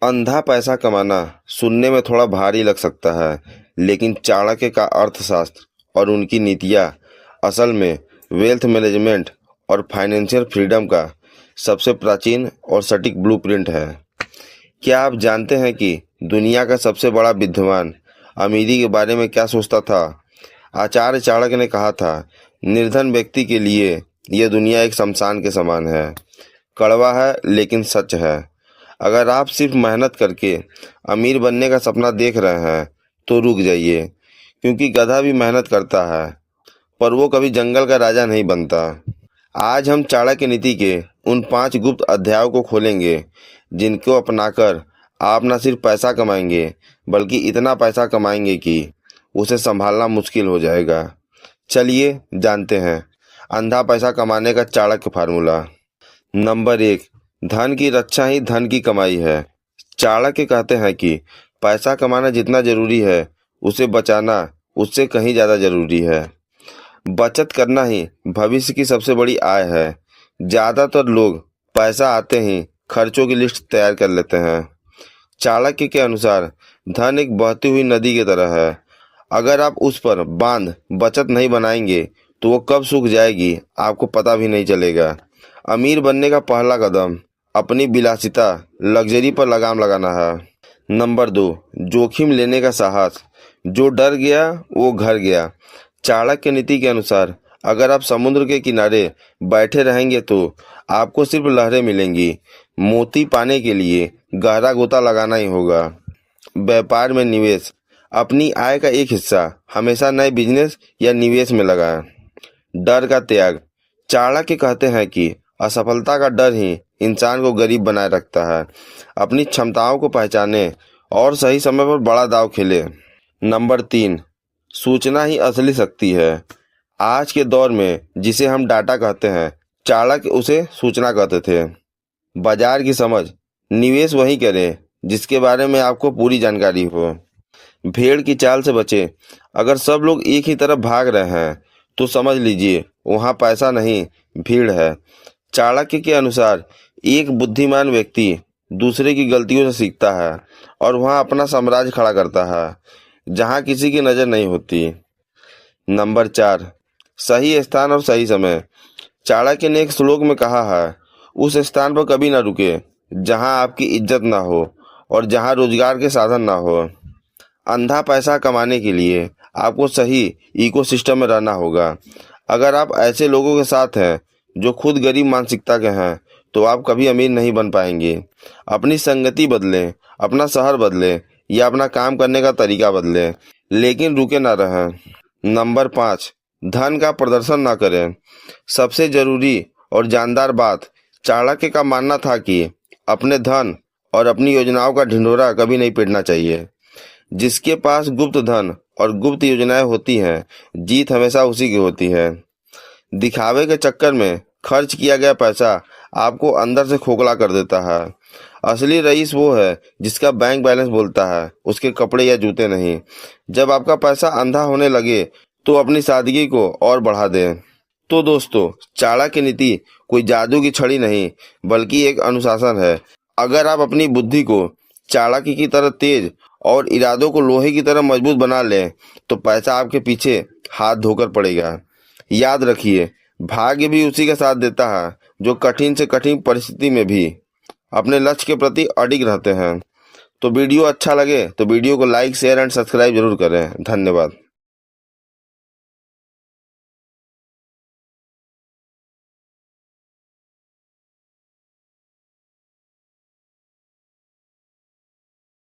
अंधा पैसा कमाना सुनने में थोड़ा भारी लग सकता है, लेकिन चाणक्य का अर्थशास्त्र और उनकी नीतियाँ असल में वेल्थ मैनेजमेंट और फाइनेंशियल फ्रीडम का सबसे प्राचीन और सटीक ब्लूप्रिंट है। क्या आप जानते हैं कि दुनिया का सबसे बड़ा विद्वान अमीरी के बारे में क्या सोचता था? आचार्य चाणक्य ने कहा था, निर्धन व्यक्ति के लिए यह दुनिया एक शमशान के समान है। कड़वा है लेकिन सच है। अगर आप सिर्फ मेहनत करके अमीर बनने का सपना देख रहे हैं तो रुक जाइए, क्योंकि गधा भी मेहनत करता है पर वो कभी जंगल का राजा नहीं बनता। आज हम चाणक्य नीति के उन 5 गुप्त अध्यायों को खोलेंगे जिनको अपनाकर आप न सिर्फ पैसा कमाएंगे बल्कि इतना पैसा कमाएंगे कि उसे संभालना मुश्किल हो जाएगा। चलिए जानते हैं अंधा पैसा कमाने का चाणक्य फार्मूला। नंबर 1, धन की रक्षा ही धन की कमाई है। चाणक्य कहते हैं कि पैसा कमाना जितना जरूरी है उसे बचाना उससे कहीं ज़्यादा जरूरी है। बचत करना ही भविष्य की सबसे बड़ी आय है। ज़्यादातर लोग पैसा आते ही खर्चों की लिस्ट तैयार कर लेते हैं। चाणक्य के अनुसार धन एक बहती हुई नदी की तरह है। अगर आप उस पर बांध बचत नहीं बनाएंगे तो वो कब सूख जाएगी आपको पता भी नहीं चलेगा। अमीर बनने का पहला कदम अपनी विलासिता लग्जरी पर लगाम लगाना है। नंबर 2, जोखिम लेने का साहस। जो डर गया वो घर गया। चाणक्य नीति के अनुसार अगर आप समुद्र के किनारे बैठे रहेंगे तो आपको सिर्फ लहरें मिलेंगी। मोती पाने के लिए गहरा गोता लगाना ही होगा। व्यापार में निवेश। अपनी आय का एक हिस्सा हमेशा नए बिजनेस या निवेश में लगाएं। डर का त्याग। चाणक्य कहते हैं कि असफलता का डर ही इंसान को गरीब बनाए रखता है। अपनी क्षमताओं को पहचाने और सही समय पर बड़ा दांव खेले। नंबर 3, सूचना ही असली शक्ति है। आज के दौर में जिसे हम डाटा कहते हैं, चाणक्य उसे सूचना कहते थे। बाजार की समझ। निवेश वही करें जिसके बारे में आपको पूरी जानकारी हो। भेड़ की चाल से बचे। अगर सब लोग एक ही तरफ भाग रहे हैं तो समझ लीजिए वहाँ पैसा नहीं भीड़ है। चाणक्य के अनुसार एक बुद्धिमान व्यक्ति दूसरे की गलतियों से सीखता है और वहाँ अपना साम्राज्य खड़ा करता है जहाँ किसी की नज़र नहीं होती। नंबर 4, सही स्थान और सही समय। चाणक्य ने एक श्लोक में कहा है, उस स्थान पर कभी ना रुके जहाँ आपकी इज्जत ना हो और जहाँ रोजगार के साधन ना हो। अंधा पैसा कमाने के लिए आपको सही इकोसिस्टम में रहना होगा। अगर आप ऐसे लोगों के साथ हैं जो खुद गरीब मानसिकता के हैं तो आप कभी अमीर नहीं बन पाएंगे। अपनी संगति बदलें, अपना शहर बदलें या अपना काम करने का तरीका बदलें, लेकिन रुके ना रहें। नंबर 5, धन का प्रदर्शन ना करें। सबसे जरूरी और जानदार बात, चाणक्य का मानना था कि अपने धन और अपनी योजनाओं का ढिंढोरा कभी नहीं पीटना चाहिए। जिसके पास गुप्त धन और गुप्त योजनाएं होती हैं, जीत हमेशा उसी की होती है। दिखावे के चक्कर में खर्च किया गया पैसा आपको अंदर से खोखला कर देता है। असली रईस वो है जिसका बैंक बैलेंस बोलता है, उसके कपड़े या जूते नहीं। जब आपका पैसा अंधा होने लगे तो अपनी सादगी को और बढ़ा दें। तो दोस्तों, चाणक्य नीति कोई जादू की छड़ी नहीं बल्कि एक अनुशासन है। अगर आप अपनी बुद्धि को चाणक्य की तरह तेज और इरादों को लोहे की तरह मजबूत बना लें तो पैसा आपके पीछे हाथ धोकर पड़ेगा। याद रखिए, भाग्य भी उसी का साथ देता है जो कठिन से कठिन परिस्थिति में भी अपने लक्ष्य के प्रति अडिग रहते हैं। तो वीडियो अच्छा लगे तो वीडियो को लाइक, शेयर एंड सब्सक्राइब जरूर करें। धन्यवाद।